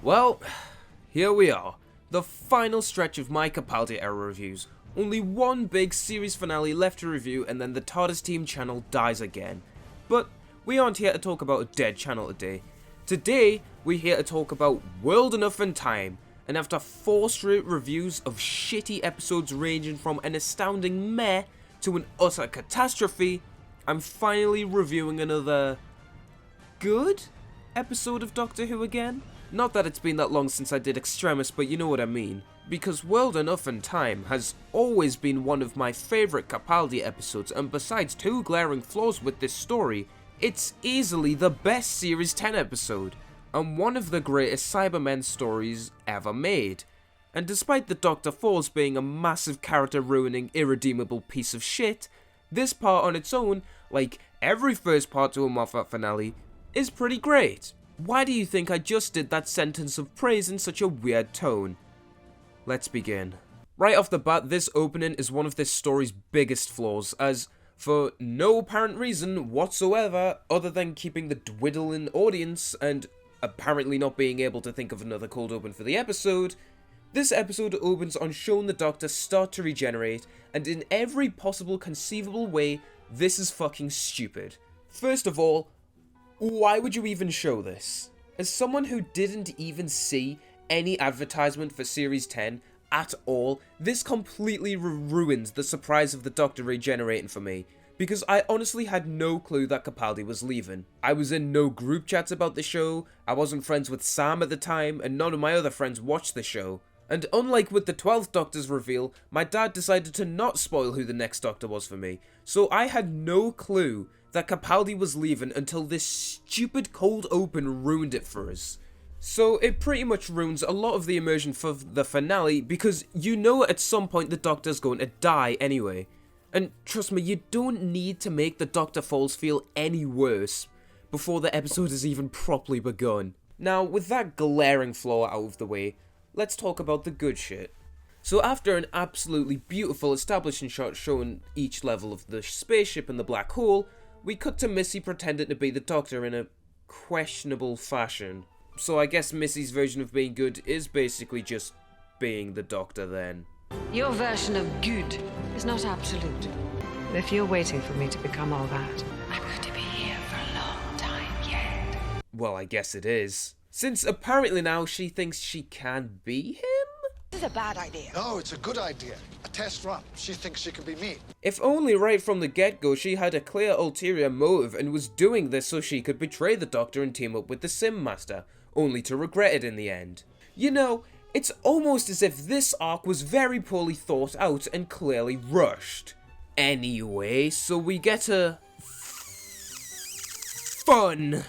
Well, here we are, the final stretch of my Capaldi era reviews. Only one big series finale left to review and then the Tardis Team Channel dies again. But we aren't here to talk about a dead channel today. Today, we're here to talk about World Enough and Time, and after 4 straight reviews of shitty episodes ranging from an astounding meh to an utter catastrophe, I'm finally reviewing another good episode of Doctor Who again. Not that it's been that long since I did Extremis, but you know what I mean. Because World Enough and Time has always been one of my favourite Capaldi episodes, and besides 2 glaring flaws with this story, it's easily the best Series 10 episode, and one of the greatest Cybermen stories ever made. And despite the Doctor Falls being a massive character-ruining, irredeemable piece of shit, this part on its own, like every first part to a Moffat finale, is pretty great. Why do you think I just did that sentence of praise in such a weird tone? Let's begin. Right off the bat, this opening is one of this story's biggest flaws, as for no apparent reason whatsoever other than keeping the dwindling audience and apparently not being able to think of another cold open for the episode, this episode opens on showing the Doctor start to regenerate, and in every possible conceivable way, this is fucking stupid. First of all, why would you even show this? As someone who didn't even see any advertisement for Series 10 at all, this completely ruins the surprise of the Doctor regenerating for me, because I honestly had no clue that Capaldi was leaving. I was in no group chats about the show, I wasn't friends with Sam at the time, and none of my other friends watched the show. And unlike with the 12th Doctor's reveal, my dad decided to not spoil who the next Doctor was for me, so I had no clue that Capaldi was leaving until this stupid cold open ruined it for us. So it pretty much ruins a lot of the immersion for the finale, because you know at some point the Doctor's going to die anyway. And trust me, you don't need to make the Doctor Falls feel any worse before the episode has even properly begun. Now, with that glaring flaw out of the way, let's talk about the good shit. So after an absolutely beautiful establishing shot showing each level of the spaceship and the black hole, we cut to Missy pretending to be the Doctor in a questionable fashion. So I guess Missy's version of being good is basically just being the Doctor then. Your version of good is not absolute. If you're waiting for me to become all that, I'm going to be here for a long time yet. Well, I guess it is. Since apparently now she thinks she can be him? This is a bad idea. No, it's a good idea. A test run. She thinks she can be me. If only right from the get-go she had a clear ulterior motive and was doing this so she could betray the Doctor and team up with the Sim Master, only to regret it in the end. You know, it's almost as if this arc was very poorly thought out and clearly rushed. Anyway, so we get a fun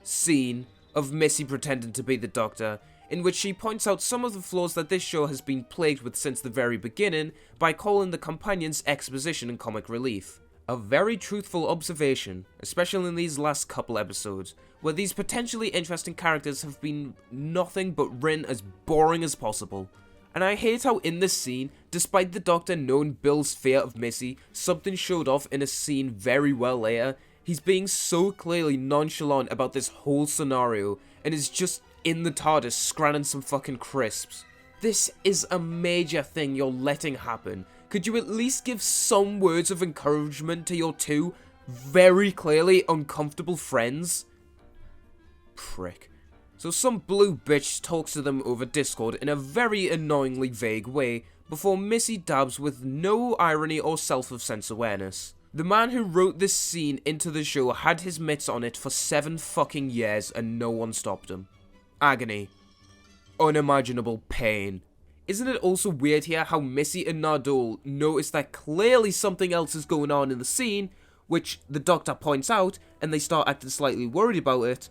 scene of Missy pretending to be the Doctor, in which she points out some of the flaws that this show has been plagued with since the very beginning by calling the companions exposition and comic relief. A very truthful observation, especially in these last couple episodes, where these potentially interesting characters have been nothing but written as boring as possible. And I hate how in this scene, despite the Doctor knowing Bill's fear of Missy, something showed off in a scene very well later, he's being so clearly nonchalant about this whole scenario and is just in the TARDIS scranning some fucking crisps. This is a major thing you're letting happen. Could you at least give some words of encouragement to your 2 very clearly uncomfortable friends? Prick. So some blue bitch talks to them over Discord in a very annoyingly vague way before Missy dabs with no irony or self-of-sense awareness. The man who wrote this scene into the show had his mitts on it for 7 fucking years and no one stopped him. Agony. Unimaginable pain. Isn't it also weird here how Missy and Nardole notice that clearly something else is going on in the scene, which the Doctor points out, and they start acting slightly worried about it,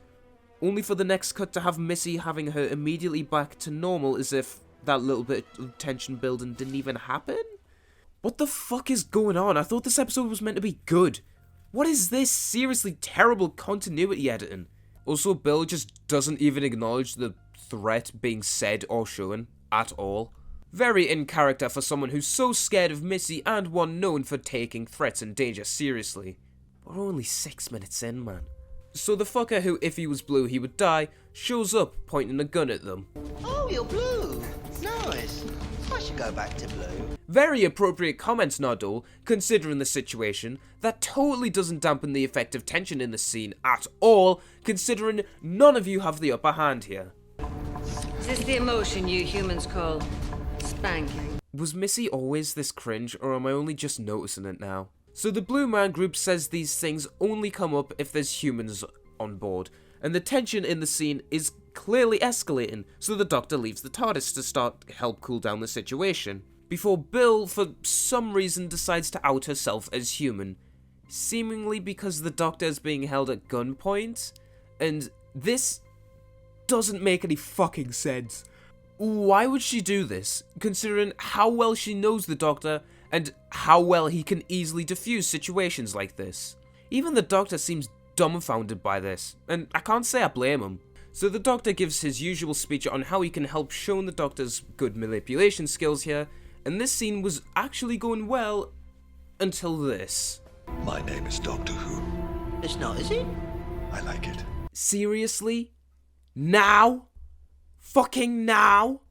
only for the next cut to have Missy having her immediately back to normal as if that little bit of tension building didn't even happen? What the fuck is going on? I thought this episode was meant to be good. What is this seriously terrible continuity editing? Also, Bill just doesn't even acknowledge the threat being said or shown at all. Very in character for someone who's so scared of Missy and one known for taking threats and danger seriously. We're only 6 minutes in, man. So the fucker who, if he was blue, he would die, shows up pointing a gun at them. Oh, you're blue. Nice. I should go back to blue. Very appropriate comments, Nardole, considering the situation. That totally doesn't dampen the effect of tension in the scene at all, considering none of you have the upper hand here. Is this the emotion you humans call spanking? Was Missy always this cringe, or am I only just noticing it now? So the Blue Man Group says these things only come up if there's humans on board, and the tension in the scene is clearly escalating, so the Doctor leaves the TARDIS to start help cool down the situation, before Bill, for some reason, decides to out herself as human, seemingly because the Doctor is being held at gunpoint, and this doesn't make any fucking sense. Why would she do this, considering how well she knows the Doctor and how well he can easily diffuse situations like this? Even the Doctor seems dumbfounded by this, and I can't say I blame him. So the Doctor gives his usual speech on how he can help showing the Doctor's good manipulation skills here, and this scene was actually going well until this. My name is Doctor Who. It's not, is it? I like it. Seriously? Now? Fucking now?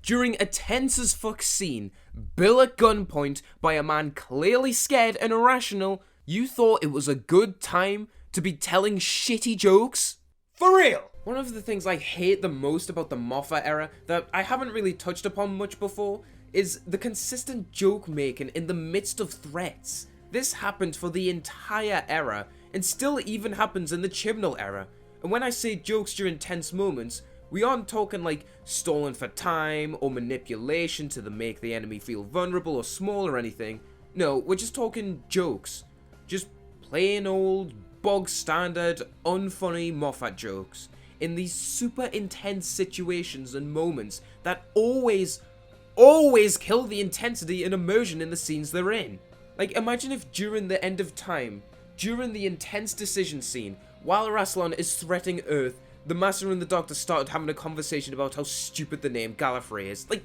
During a tense as fuck scene, Bill at gunpoint by a man clearly scared and irrational, you thought it was a good time to be telling shitty jokes? For real! One of the things I hate the most about the Moffat era that I haven't really touched upon much before is the consistent joke making in the midst of threats. This happened for the entire era and still even happens in the Chibnall era. And when I say jokes during tense moments, we aren't talking like stolen for time or manipulation to make the enemy feel vulnerable or small or anything. No, we're just talking jokes. Just plain old, bog standard, unfunny Moffat jokes. In these super intense situations and moments that always kill the intensity and immersion in the scenes they're in. Like, imagine if during the end of time, during the intense decision scene, while Rassilon is threatening Earth, the Master and the Doctor started having a conversation about how stupid the name Gallifrey is. Like,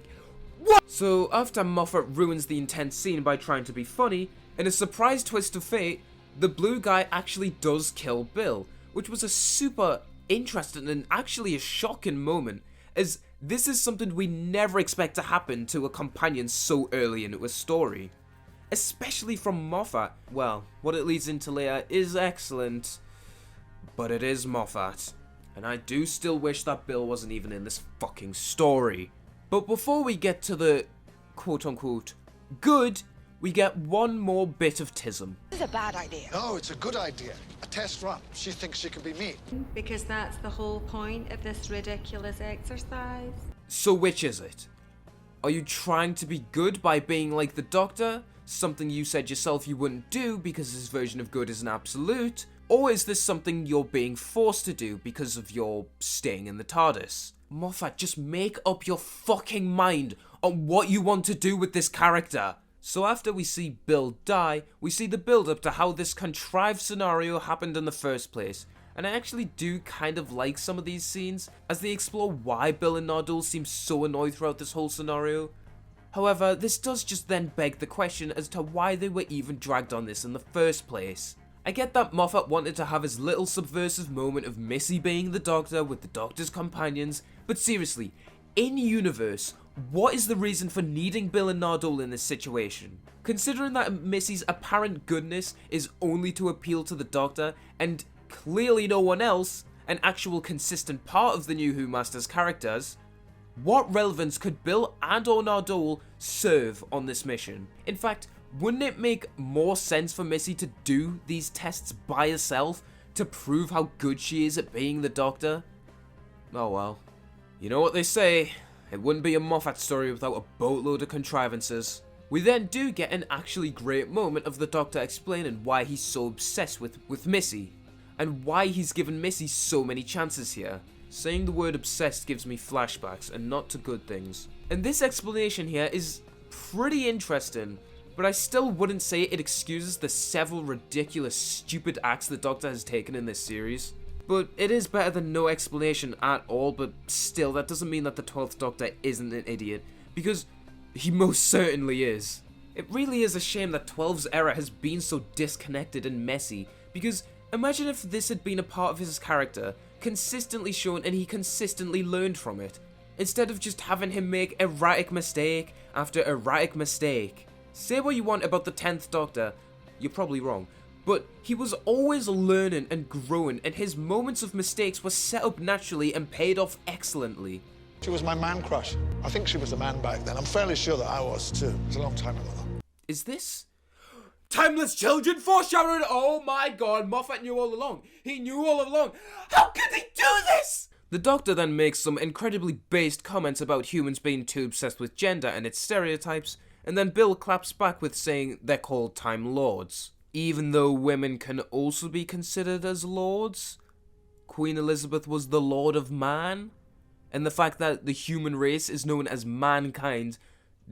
what? So after Moffat ruins the intense scene by trying to be funny, in a surprise twist of fate, the blue guy actually does kill Bill, which was a super interesting and actually a shocking moment, as this is something we never expect to happen to a companion so early into a story. Especially from Moffat. Well, what it leads into later is excellent, but it is Moffat. And I do still wish that Bill wasn't even in this fucking story. But before we get to the quote-unquote good, we get one more bit of tism. This is a bad idea. No, it's a good idea. A test run. She thinks she can be me. Because that's the whole point of this ridiculous exercise. So which is it? Are you trying to be good by being like the Doctor? Something you said yourself you wouldn't do because his version of good is an absolute? Or is this something you're being forced to do because of your staying in the TARDIS? Moffat, just make up your fucking mind on what you want to do with this character. So after we see Bill die, we see the build up to how this contrived scenario happened in the first place. And I actually do kind of like some of these scenes, as they explore why Bill and Nardole seem so annoyed throughout this whole scenario. However, this does just then beg the question as to why they were even dragged on this in the first place. I get that Moffat wanted to have his little subversive moment of Missy being the Doctor with the Doctor's companions, but seriously, in universe, what is the reason for needing Bill and Nardole in this situation? Considering that Missy's apparent goodness is only to appeal to the Doctor, and clearly no one else, an actual consistent part of the new Who Masters characters, what relevance could Bill and or Nardole serve on this mission? In fact, wouldn't it make more sense for Missy to do these tests by herself to prove how good she is at being the Doctor? Oh well. You know what they say, it wouldn't be a Moffat story without a boatload of contrivances. We then do get an actually great moment of the Doctor explaining why he's so obsessed with Missy, and why he's given Missy so many chances here. Saying the word obsessed gives me flashbacks, and not to good things. And this explanation here is pretty interesting, but I still wouldn't say it excuses the several ridiculous, stupid acts the Doctor has taken in this series. But it is better than no explanation at all, but still, that doesn't mean that the 12th Doctor isn't an idiot, because he most certainly is. It really is a shame that 12's era has been so disconnected and messy, because Imagine if this had been a part of his character, consistently shown and he consistently learned from it, instead of just having him make erratic mistake after erratic mistake. Say what you want about the 10th Doctor, you're probably wrong, but he was always learning and growing, and his moments of mistakes were set up naturally and paid off excellently. She was my man crush. I think she was a man back then. I'm fairly sure that I was too. It was a long time ago. Is this Timeless Children foreshadowing? Oh my god, Moffat knew all along. He knew all along. How could he do this? The Doctor then makes some incredibly based comments about humans being too obsessed with gender and its stereotypes, and then Bill claps back with saying they're called Time Lords. Even though women can also be considered as lords? Queen Elizabeth was the Lord of Man? And the fact that the human race is known as mankind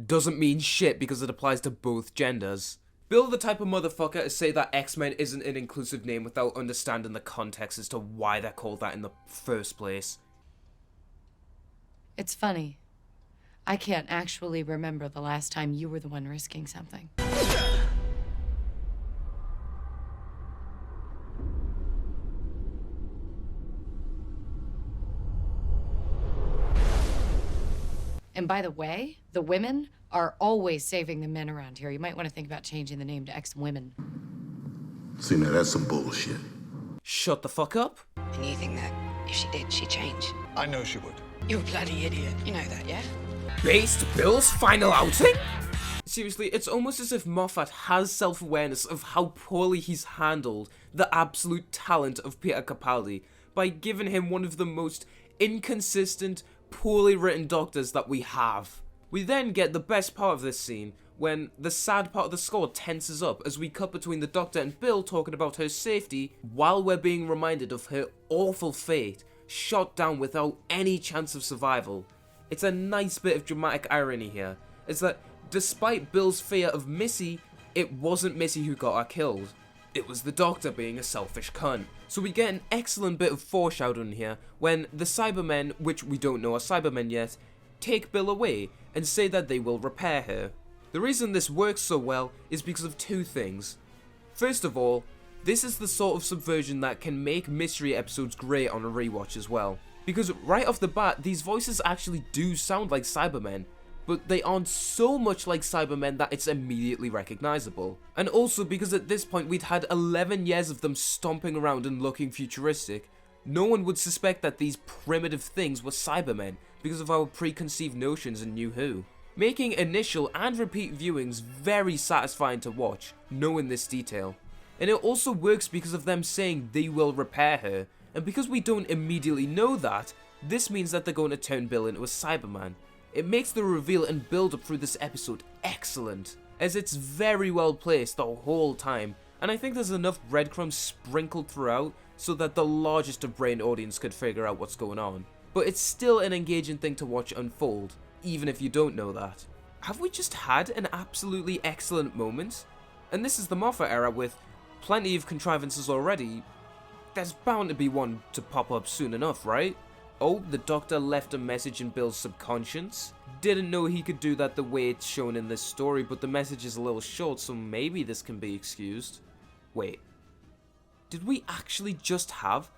doesn't mean shit because it applies to both genders. Bill the type of motherfucker to say that X-Men isn't an inclusive name without understanding the context as to why they're called that in the first place. It's funny. I can't actually remember the last time you were the one risking something. And by the way, the women are always saving the men around here. You might want to think about changing the name to X-Women. See, now that's some bullshit. Shut the fuck up. And you think that if she did, she'd change? I know she would. You're a bloody idiot. You know that, yeah? Based Bill's final outing? Seriously, it's almost as if Moffat has self-awareness of how poorly he's handled the absolute talent of Peter Capaldi by giving him one of the most inconsistent, poorly written Doctors that we have. We then get the best part of this scene, when the sad part of the score tenses up as we cut between the Doctor and Bill talking about her safety while we're being reminded of her awful fate, shot down without any chance of survival. It's a nice bit of dramatic irony here, is that despite Bill's fear of Missy, it wasn't Missy who got her killed. It was the Doctor being a selfish cunt. So we get an excellent bit of foreshadowing here when the Cybermen, which we don't know are Cybermen yet, take Bill away and say that they will repair her. The reason this works so well is because of two things. First of all, this is the sort of subversion that can make mystery episodes great on a rewatch as well. Because right off the bat, these voices actually do sound like Cybermen, but they aren't so much like Cybermen that it's immediately recognizable. And also because at this point we'd had 11 years of them stomping around and looking futuristic, no one would suspect that these primitive things were Cybermen because of our preconceived notions in New Who. Making initial and repeat viewings very satisfying to watch, knowing this detail. And it also works because of them saying they will repair her, and because we don't immediately know that, this means that they're going to turn Bill into a Cyberman. It makes the reveal and build up through this episode excellent, as it's very well placed the whole time, and I think there's enough breadcrumbs sprinkled throughout so that the largest of brain audience could figure out what's going on. But it's still an engaging thing to watch unfold, even if you don't know that. Have we just had an absolutely excellent moment? And this is the Moffat era with plenty of contrivances already. There's bound to be one to pop up soon enough, right? Oh, the Doctor left a message in Bill's subconscious? Didn't know he could do that the way it's shown in this story, but the message is a little short, so maybe this can be excused. Wait, did we actually just have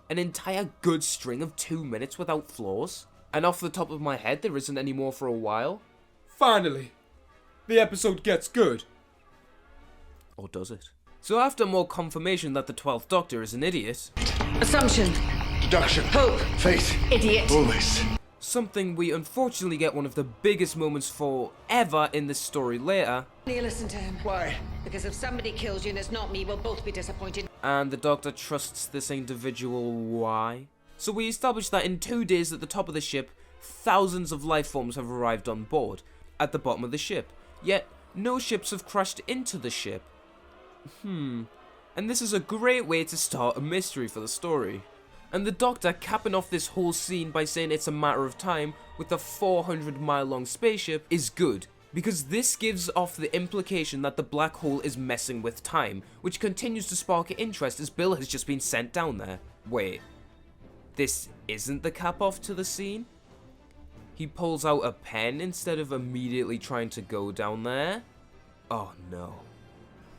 an entire good string of 2 minutes without flaws? And off the top of my head, there isn't any more for a while? Finally, the episode gets good. Or does it? So after more confirmation that the 12th Doctor is an idiot... Assumption. Deduction. Hope. Faith. Idiot. Always. Something we unfortunately get one of the biggest moments for ever in this story later. You listen to him. Why? Because if somebody kills you and it's not me, we'll both be disappointed. And the Doctor trusts this individual. Why? So we establish that in 2 days at the top of the ship, thousands of life forms have arrived on board, at the bottom of the ship. Yet, no ships have crashed into the ship. And this is a great way to start a mystery for the story. And the Doctor capping off this whole scene by saying it's a matter of time with a 400-mile long spaceship is good, because this gives off the implication that the black hole is messing with time, which continues to spark interest as Bill has just been sent down there. Wait, this isn't the cap off to the scene? He pulls out a pen instead of immediately trying to go down there? Oh no.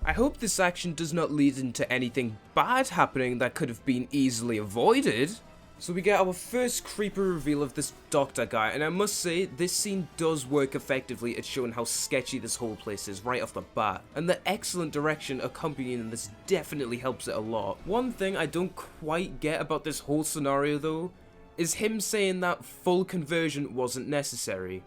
I hope this action does not lead into anything bad happening that could have been easily avoided. So we get our first creepy reveal of this doctor guy, and I must say, this scene does work effectively at showing how sketchy this whole place is right off the bat, and the excellent direction accompanying this definitely helps it a lot. One thing I don't quite get about this whole scenario though, is him saying that full conversion wasn't necessary.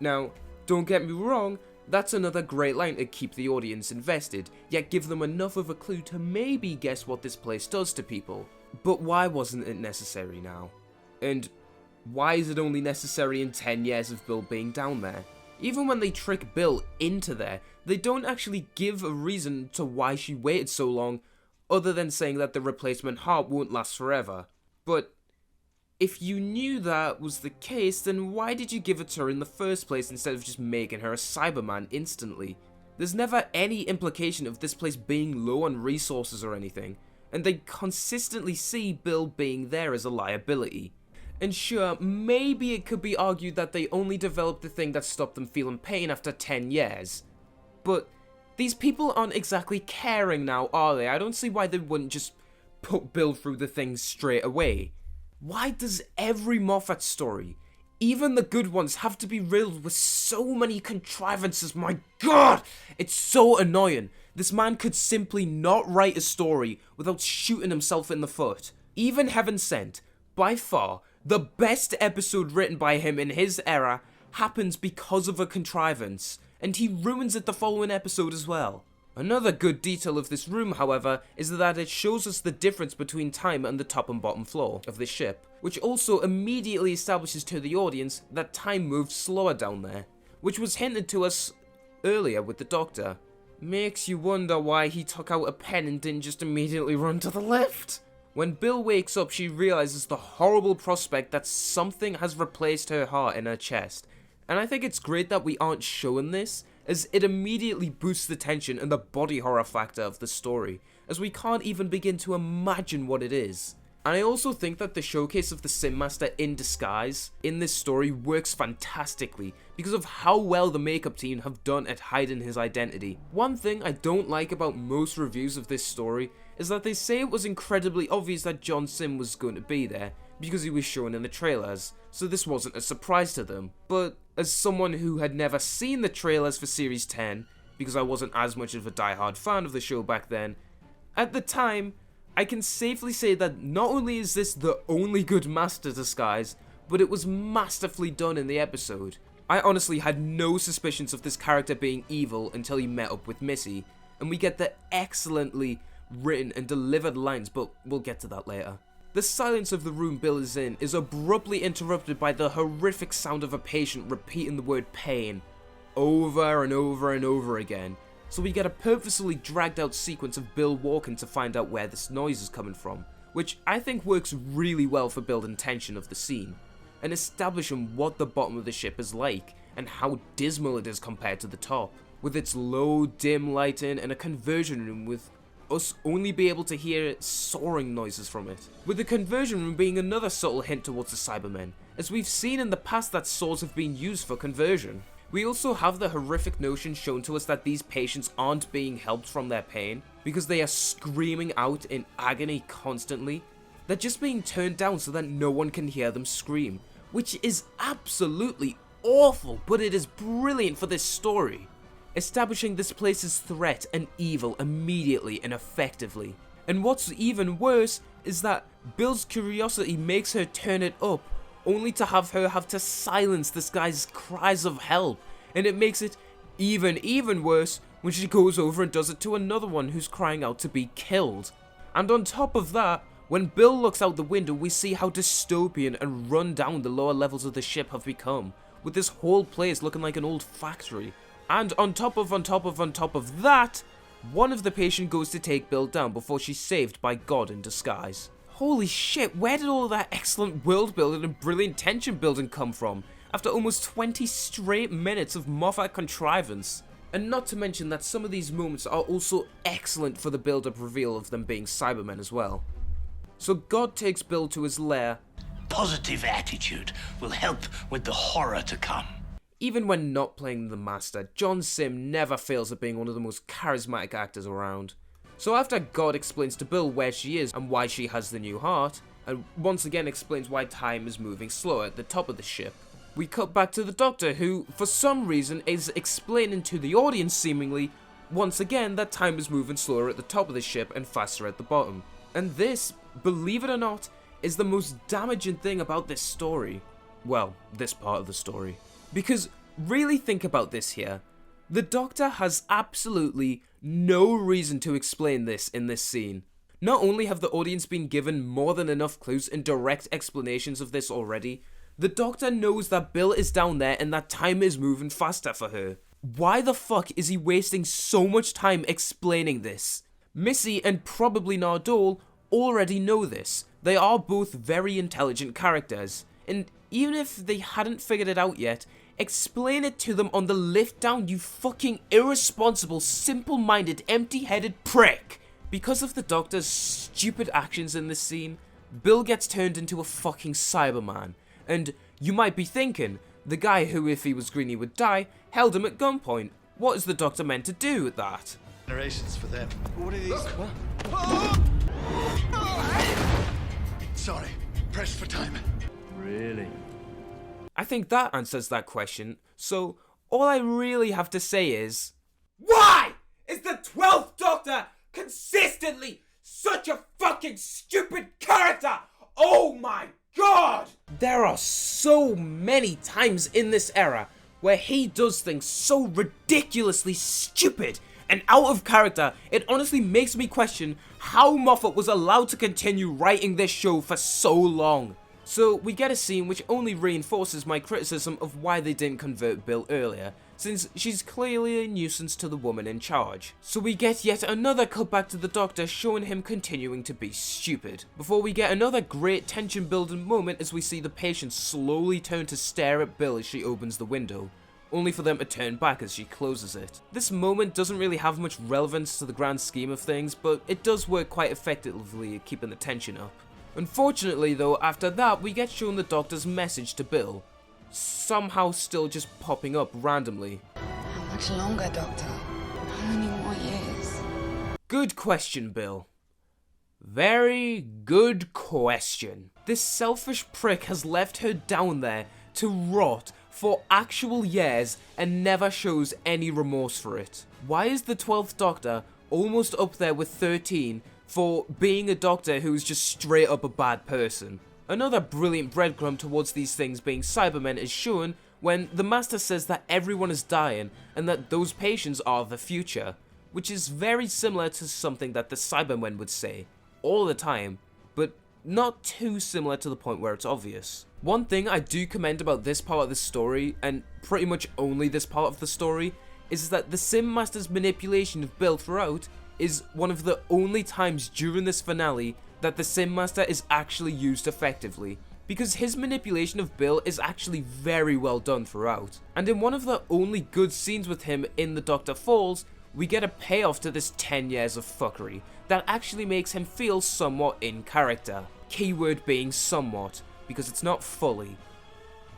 Now, don't get me wrong, that's another great line to keep the audience invested, yet give them enough of a clue to maybe guess what this place does to people. But why wasn't it necessary now? And why is it only necessary in 10 years of Bill being down there? Even when they trick Bill into there, they don't actually give a reason to why she waited so long, other than saying that the replacement heart won't last forever. But if you knew that was the case, then why did you give it to her in the first place instead of just making her a Cyberman instantly? There's never any implication of this place being low on resources or anything, and they consistently see Bill being there as a liability. And sure, maybe it could be argued that they only developed the thing that stopped them feeling pain after 10 years. But these people aren't exactly caring now, are they? I don't see why they wouldn't just put Bill through the thing straight away. Why does every Moffat story, even the good ones, have to be riddled with so many contrivances? My god! It's so annoying. This man could simply not write a story without shooting himself in the foot. Even Heaven Sent, by far, the best episode written by him in his era, happens because of a contrivance, and he ruins it the following episode as well. Another good detail of this room, however, is that it shows us the difference between time and the top and bottom floor of this ship, which also immediately establishes to the audience that time moves slower down there, which was hinted to us earlier with the Doctor. Makes you wonder why he took out a pen and didn't just immediately run to the left. When Bill wakes up, she realizes the horrible prospect that something has replaced her heart in her chest. And I think it's great that we aren't shown this, as it immediately boosts the tension and the body horror factor of the story, as we can't even begin to imagine what it is. And I also think that the showcase of the Sim Master in disguise in this story works fantastically because of how well the makeup team have done at hiding his identity. One thing I don't like about most reviews of this story is that they say it was incredibly obvious that John Sim was going to be there because he was shown in the trailers, so this wasn't a surprise to them. But as someone who had never seen the trailers for Series 10, because I wasn't as much of a diehard fan of the show back then, at the time, I can safely say that not only is this the only good master disguise, but it was masterfully done in the episode. I honestly had no suspicions of this character being evil until he met up with Missy, and we get the excellently written and delivered lines, but we'll get to that later. The silence of the room Bill is in is abruptly interrupted by the horrific sound of a patient repeating the word pain over and over and over again. So we get a purposefully dragged out sequence of Bill walking to find out where this noise is coming from, which I think works really well for building tension of the scene, and establishing what the bottom of the ship is like, and how dismal it is compared to the top, with its low, dim lighting and a conversion room with us only be able to hear soaring noises from it. With the conversion room being another subtle hint towards the Cybermen, as we've seen in the past that swords have been used for conversion. We also have the horrific notion shown to us that these patients aren't being helped from their pain because they are screaming out in agony constantly. They're just being turned down so that no one can hear them scream, which is absolutely awful, but it is brilliant for this story, establishing this place's threat and evil immediately and effectively. And what's even worse is that Bill's curiosity makes her turn it up, only to have her have to silence this guy's cries of help, and it makes it even worse when she goes over and does it to another one who's crying out to be killed. And on top of that, when Bill looks out the window, we see how dystopian and run down the lower levels of the ship have become, with this whole place looking like an old factory. And on top of that, one of the patients goes to take Bill down before she's saved by God in disguise. Holy shit, where did all that excellent world building and brilliant tension building come from, after almost 20 straight minutes of Moffat contrivance? And not to mention that some of these moments are also excellent for the build-up reveal of them being Cybermen as well. So God takes Bill to his lair. Positive attitude will help with the horror to come. even when not playing the Master, John Sim never fails at being one of the most charismatic actors around. So after God explains to Bill where she is and why she has the new heart, and once again explains why time is moving slower at the top of the ship, we cut back to the Doctor, who, for some reason, is explaining to the audience seemingly, once again, that time is moving slower at the top of the ship and faster at the bottom. And this, believe it or not, is the most damaging thing about this story. Well, this part of the story. Because, really think about this here. The Doctor has absolutely no reason to explain this in this scene. Not only have the audience been given more than enough clues and direct explanations of this already, the Doctor knows that Bill is down there and that time is moving faster for her. Why the fuck is he wasting so much time explaining this? Missy and probably Nardole already know this. They are both very intelligent characters, and even if they hadn't figured it out yet, explain it to them on the lift down, you fucking irresponsible, simple-minded, empty-headed prick! Because of the Doctor's stupid actions in this scene, Bill gets turned into a fucking Cyberman, and you might be thinking, the guy who, if he was green he would die, held him at gunpoint. What is the Doctor meant to do with that? Generations for them. What are these? Sorry, pressed for time. I think that answers that question, so all I really have to say is, why is the 12th Doctor consistently such a fucking stupid character? Oh my god! There are so many times in this era where he does things so ridiculously stupid and out of character, it honestly makes me question how Moffat was allowed to continue writing this show for so long. So we get a scene which only reinforces my criticism of why they didn't convert Bill earlier, since she's clearly a nuisance to the woman in charge. So we get yet another cutback to the Doctor showing him continuing to be stupid, before we get another great tension building moment as we see the patient slowly turn to stare at Bill as she opens the window, only for them to turn back as she closes it. This moment doesn't really have much relevance to the grand scheme of things, but it does work quite effectively at keeping the tension up. Unfortunately though, after that we get shown the Doctor's message to Bill, somehow still just popping up randomly. How much longer, Doctor? How many more years? Good question, Bill. Very good question. This selfish prick has left her down there to rot for actual years and never shows any remorse for it. Why is the 12th Doctor almost up there with 13 for being a Doctor who's just straight up a bad person? Another brilliant breadcrumb towards these things being Cybermen is shown when the Master says that everyone is dying and that those patients are the future, which is very similar to something that the Cybermen would say all the time, but not too similar to the point where it's obvious. One thing I do commend about this part of the story, and pretty much only this part of the story, is that the Sim Master's manipulation of Bill throughout is one of the only times during this finale that the Sim Master is actually used effectively, because his manipulation of Bill is actually very well done throughout. And in one of the only good scenes with him in The Doctor Falls, we get a payoff to this 10 years of fuckery that actually makes him feel somewhat in character. Keyword being somewhat, because it's not fully,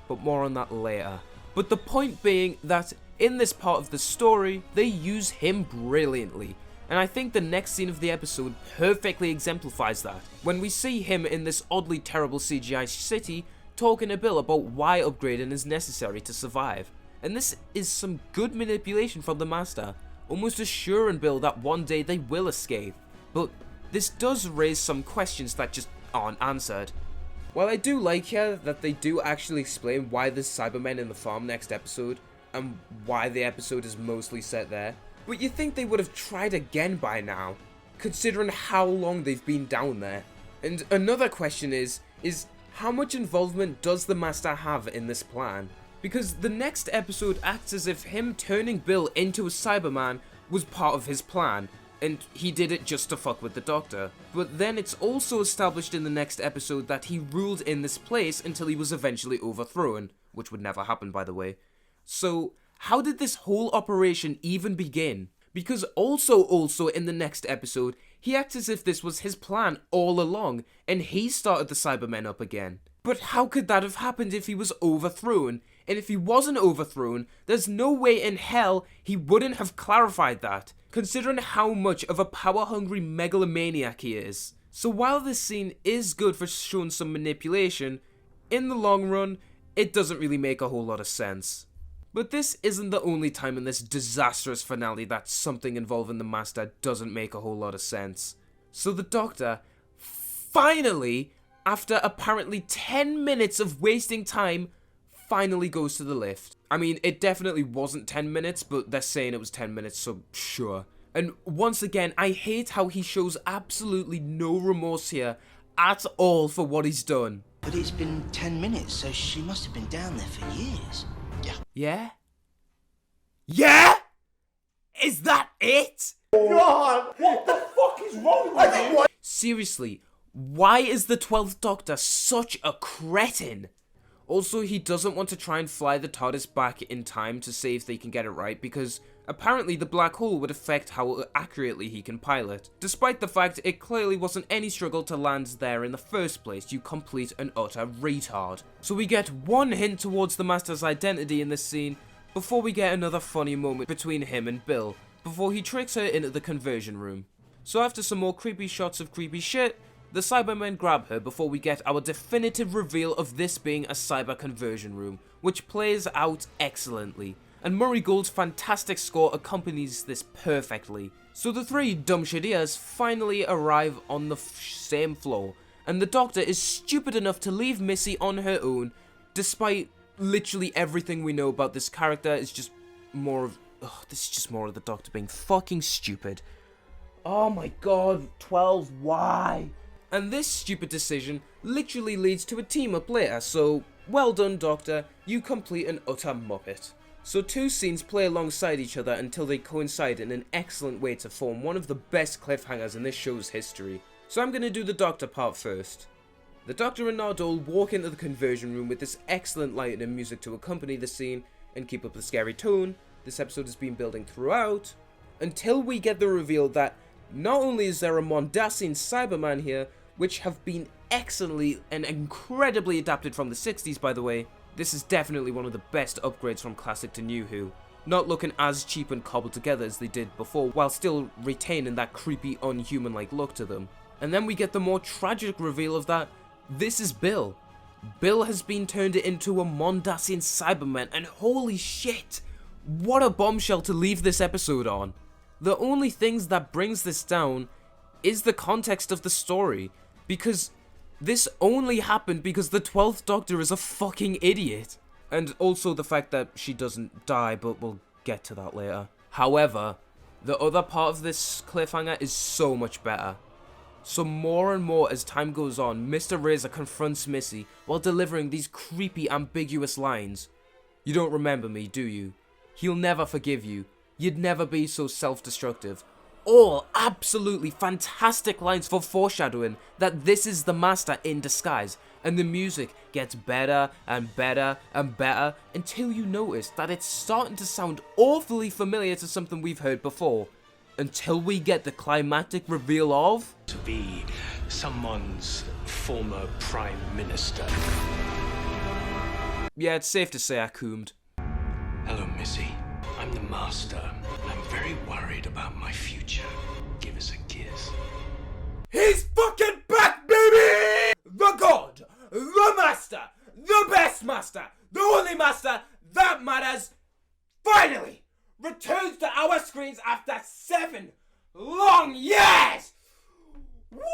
but more on that later. But the point being that in this part of the story, they use him brilliantly, and I think the next scene of the episode perfectly exemplifies that, when we see him in this oddly terrible CGI city talking to Bill about why upgrading is necessary to survive. And this is some good manipulation from the Master, almost assuring Bill that one day they will escape. But this does raise some questions that just aren't answered. While I do like here that they do actually explain why there's Cybermen in the farm next episode, and why the episode is mostly set there, but you think they would have tried again by now, considering how long they've been down there. And another question is how much involvement does the Master have in this plan? Because the next episode acts as if him turning Bill into a Cyberman was part of his plan, and he did it just to fuck with the Doctor. But then it's also established in the next episode that he ruled in this place until he was eventually overthrown, which would never happen by the way. So how did this whole operation even begin? Because also in the next episode, he acts as if this was his plan all along, and he started the Cybermen up again. But how could that have happened if he was overthrown, and if he wasn't overthrown, there's no way in hell he wouldn't have clarified that, considering how much of a power-hungry megalomaniac he is. So while this scene is good for showing some manipulation, in the long run, it doesn't really make a whole lot of sense. But this isn't the only time in this disastrous finale that something involving the Master doesn't make a whole lot of sense. So the Doctor, finally, after apparently 10 minutes of wasting time, finally goes to the lift. I mean, it definitely wasn't 10 minutes, but they're saying it was 10 minutes, so sure. And once again, I hate how he shows absolutely no remorse here at all for what he's done. But it's been 10 minutes, so she must have been down there for years. Yeah. Yeah? Yeah? Is that it? God, what the fuck is wrong with you? Seriously, why is the 12th Doctor such a cretin? Also, he doesn't want to try and fly the TARDIS back in time to see if they can get it right, because apparently the black hole would affect how accurately he can pilot, despite the fact it clearly wasn't any struggle to land there in the first place, you complete and utter retard. So we get one hint towards the Master's identity in this scene, before we get another funny moment between him and Bill, before he tricks her into the conversion room. So after some more creepy shots of creepy shit, the Cybermen grab her before we get our definitive reveal of this being a cyber conversion room, which plays out excellently, and Murray Gould's fantastic score accompanies this perfectly. So the three dumb shadias finally arrive on the same floor, and the Doctor is stupid enough to leave Missy on her own, despite literally everything we know about this character is just more of... this is just more of the Doctor being fucking stupid. Oh my god, 12, why? And this stupid decision literally leads to a team up later, so well done Doctor, you complete an utter muppet. So two scenes play alongside each other until they coincide in an excellent way to form one of the best cliffhangers in this show's history. So I'm going to do the Doctor part first. The Doctor and Nardole walk into the conversion room with this excellent lighting and music to accompany the scene and keep up the scary tone this episode has been building throughout, until we get the reveal that not only is there a Mondasian Cyberman here, which have been excellently and incredibly adapted from the 60s by the way, this is definitely one of the best upgrades from classic to New Who, not looking as cheap and cobbled together as they did before while still retaining that creepy unhuman-like look to them. And then we get the more tragic reveal of that this is Bill. Bill has been turned into a Mondasian Cyberman, and holy shit, what a bombshell to leave this episode on. The only things that brings this down is the context of the story, because this only happened because the 12th Doctor is a fucking idiot. And also the fact that she doesn't die, but we'll get to that later. However, the other part of this cliffhanger is so much better. So more and more as time goes on, Mr. Razor confronts Missy while delivering these creepy, ambiguous lines. You don't remember me, do you? He'll never forgive you. You'd never be so self-destructive. All absolutely fantastic lines for foreshadowing that this is the Master in disguise, and the music gets better and better and better until you notice that it's starting to sound awfully familiar to something we've heard before, until we get the climactic reveal of... to be someone's former Prime Minister. Yeah, it's safe to say I coomed. Hello, Missy. I'm the Master. I'm very worried about my future. Give us a kiss. He's fucking back, baby! The God, the Master, the best Master, the only Master that matters, finally returns to our screens after 7 long years! What?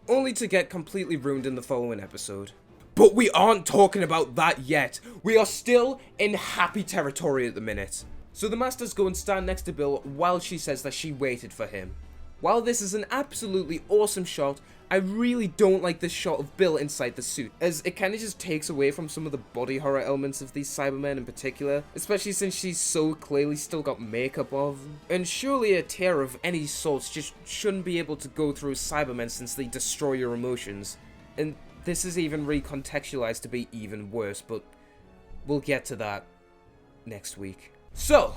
Only to get completely ruined in the following episode. But we aren't talking about that yet. We are still in happy territory at the minute. So the Masters go and stand next to Bill while she says that she waited for him. While this is an absolutely awesome shot, I really don't like this shot of Bill inside the suit, as it kind of just takes away from some of the body horror elements of these Cybermen in particular, especially since she's so clearly still got makeup of. And surely a tear of any sort just shouldn't be able to go through Cybermen since they destroy your emotions. And this is even recontextualized to be even worse, but we'll get to that next week. So,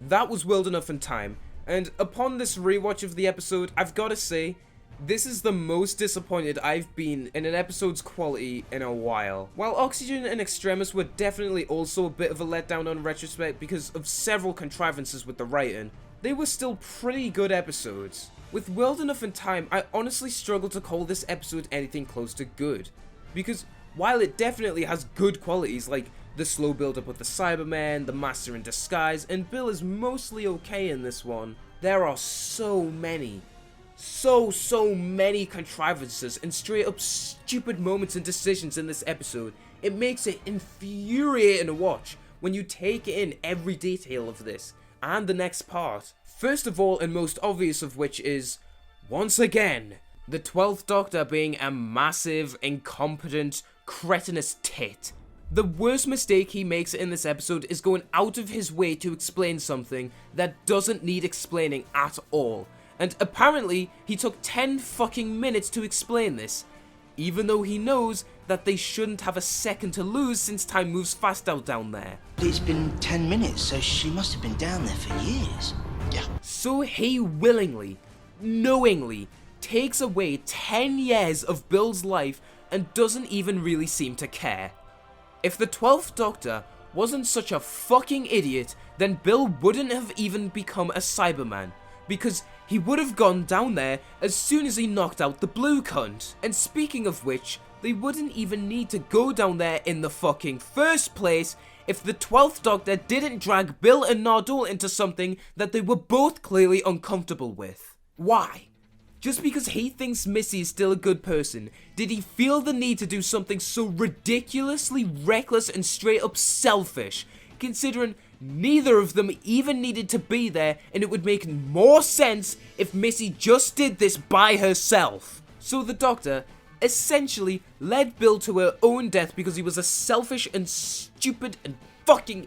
that was World Enough in Time, and upon this rewatch of the episode, I've gotta say, This is the most disappointed I've been in an episode's quality in a while. While Oxygen and Extremis were definitely also a bit of a letdown on retrospect because of several contrivances with the writing, they were still pretty good episodes. With World Enough and Time, I honestly struggle to call this episode anything close to good, because while it definitely has good qualities like the slow build up with the Cybermen, the Master in Disguise, and Bill is mostly okay in this one, there are so many contrivances and straight up stupid moments and decisions in this episode. It makes it infuriating to watch when you take in every detail of this and the next part. First of all, and most obvious of which is, once again, the 12th Doctor being a massive, incompetent, cretinous tit. The worst mistake he makes in this episode is going out of his way to explain something that doesn't need explaining at all. And apparently, he took 10 fucking minutes to explain this, even though he knows that they shouldn't have a second to lose since time moves fast out down there. It's been 10 minutes, so she must have been down there for years. Yeah. So he willingly, knowingly, takes away 10 years of Bill's life and doesn't even really seem to care. If the 12th Doctor wasn't such a fucking idiot, then Bill wouldn't have even become a Cyberman, because he would have gone down there as soon as he knocked out the blue cunt. And speaking of which, they wouldn't even need to go down there in the fucking first place if the 12th Doctor didn't drag Bill and Nardole into something that they were both clearly uncomfortable with. Why? Just because he thinks Missy is still a good person, did he feel the need to do something so ridiculously reckless and straight up selfish, considering neither of them even needed to be there, and it would make more sense if Missy just did this by herself? So the Doctor essentially led Bill to her own death because he was a selfish and stupid and fucking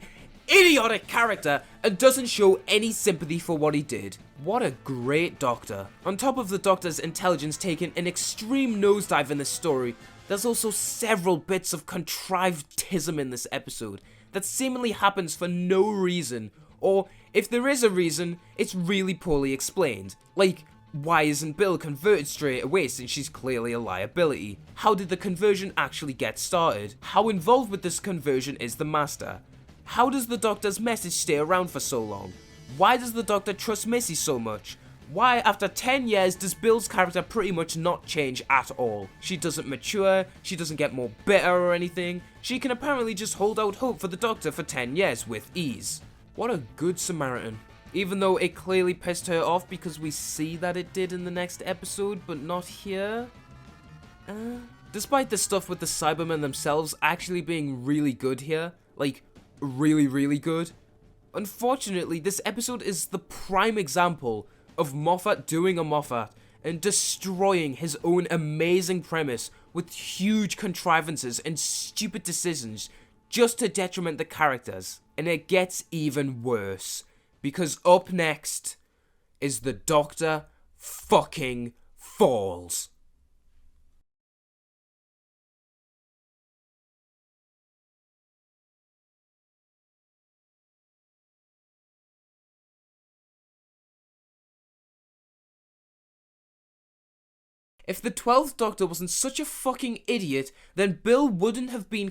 idiotic character and doesn't show any sympathy for what he did. What a great Doctor. On top of the Doctor's intelligence taking an extreme nosedive in this story, there's also several bits of contrivedism in this episode that seemingly happens for no reason, or if there is a reason, it's really poorly explained. Like, why isn't Bill converted straight away since she's clearly a liability? How did the conversion actually get started? How involved with this conversion is the Master? How does the Doctor's message stay around for so long? Why does the Doctor trust Missy so much? Why, after 10 years, does Bill's character pretty much not change at all? She doesn't mature, she doesn't get more bitter or anything. She can apparently just hold out hope for the Doctor for 10 years with ease. What a good Samaritan. Even though it clearly pissed her off because we see that it did in the next episode, but not here. Despite the stuff with the Cybermen themselves actually being really good here, like really good, unfortunately this episode is the prime example of Moffat doing a Moffat and destroying his own amazing premise with huge contrivances and stupid decisions just to detriment the characters. And it gets even worse, because up next is the Doctor fucking falls. If the 12th Doctor wasn't such a fucking idiot, then Bill wouldn't have been